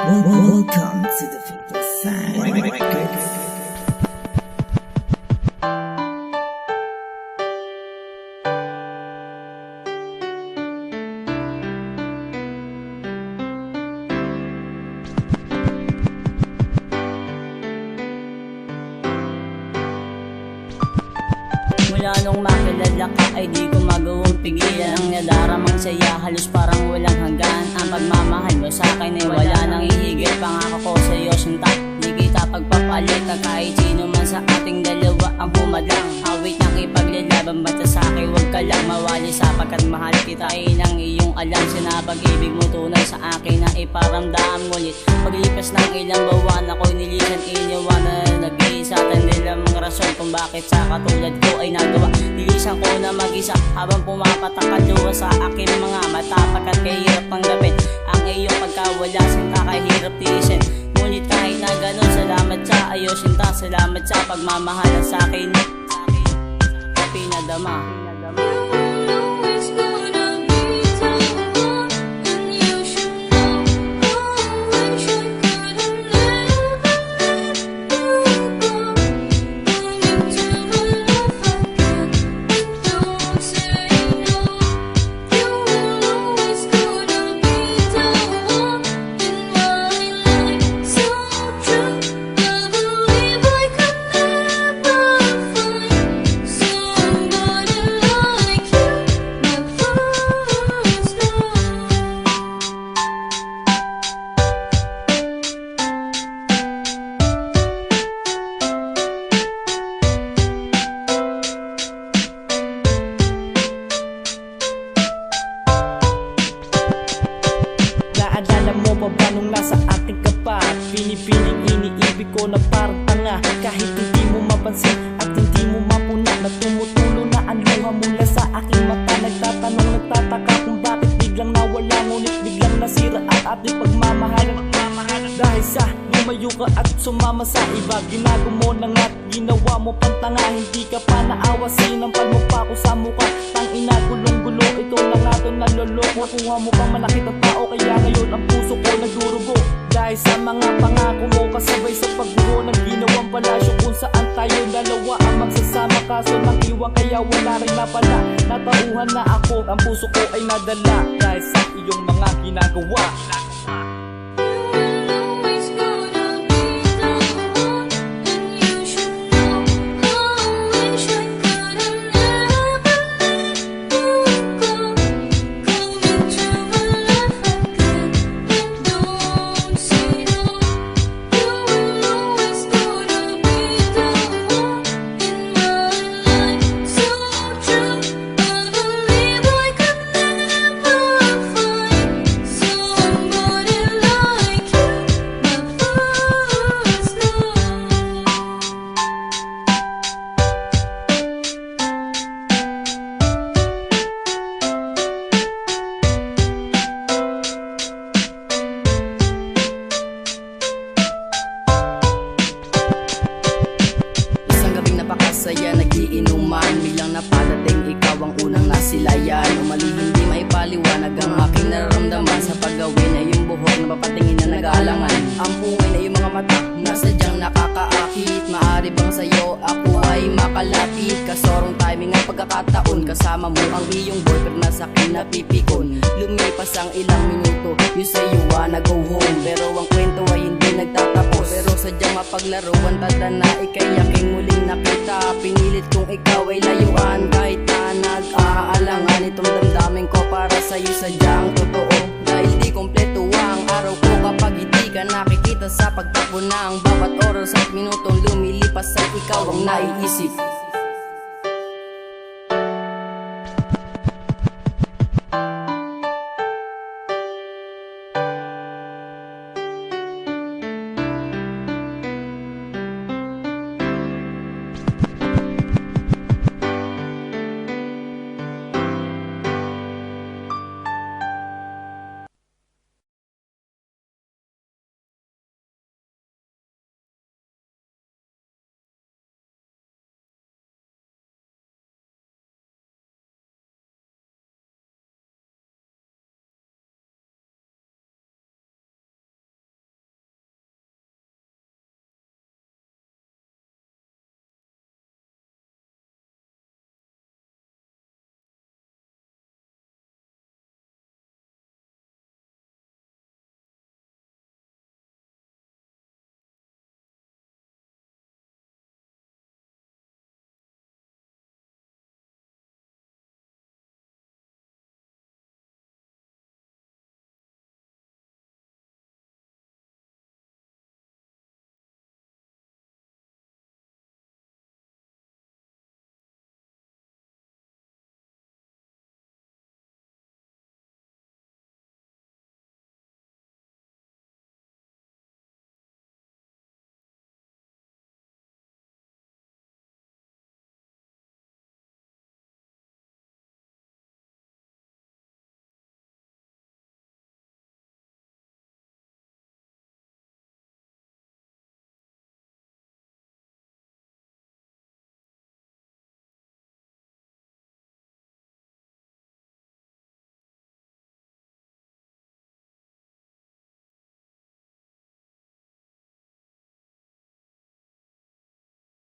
Welcome to the People Sign Records. Mula nung makilala ka ay di ko magawang pigilan ang nadaramang saya, halos parang walang hanggan. Ang pagmamahal mo sa akin ay wala nang hihigit. Pangako ko sa'yo sinta, di kita pagpapalit na kahit sino man sa ating dalawa ang humadlang. Awit ng ipaglalaban, basta sa akin huwag ka lang mawali, sapagkat mahal kita ay ng iyong alam. Sinapag-ibig mo tunay sa akin na iparamdam. Ngunit paglipas ng ilang buwan ako'y nilisan, iniwanan na nag-iisa. Tandilang mga rason kung bakit sa katulad ko ay nagawa. Nilisan ko na mag-isa habang pumapatak ang luha sa aking mga mata, pagkat kahirap tanggapin ang iyong pagkawala. Sinta kahirap tiisin, ngunit kahit na ganun, salamat sa iyo sinta. Salamat sa pagmamahalan sa akin pinadama. Naalala mo pa ba nung nasa ating ka pa? Pinipiling iniibig ko na parang tanga, kahit hindi mo mapansin at hindi mo mapuna, na tumutulo na ang luha mula sa aking mata. Nagtatanong, nagtataka kung bakit biglang nawala, ngunit biglang nasira at ating pagmamahalan. Dahil sa lumayo ka at sumama sa iba, ginago mo na nga't ginawa mo pang tanga. Hindi ka pa naawa, sinampal mo pa ako sa mukha. Tangina, gulong-gulo, ito na nga to, naloloko. Kuha mo pang malakit ang tao, kaya ngayon ang puso ko nagdurugo. Dahil sa mga pangako mo, kasabay sa pagbuo ng ginawang palasyo, kung saan tayo dalawa ang magsasama. Kaso nang iwan, kaya wala rin na pala. Natauhan na ako, ang puso ko ay nadala dahil sa iyong mga ginagawa. Napakasaya, nagiinuman, biglang napadating ikaw ang unang nasilayan. Umali hindi maipaliwanag ang aking nararamdaman, sa paggawin ay yung buhok na papatingin na nag-aalangan. Ang pungay na yung mga mata na sadyang nakakaakit. Maari bang sa'yo ako ay makalapit? Kasorong timing ang pagkakataon, kasama mo ang iyong boyfriend na sakin napipikon. Lumipas ang ilang minuto, you say you wanna go home, pero ang kwento ay hindi nagtatapos. Pero sadyang mapaglaro ang tada na ikay aking muling nakita. Pinilit kong ikaw ay layuan, kahit na nag-aalangan. Itong damdamin ko para sa'yo sadyang totoo, dahil di kompleto ang araw ko kapag hindi ka nakikita. Sa pagtakbo ng bawat oras at minutong lumilipas ay ikaw ang naiisip.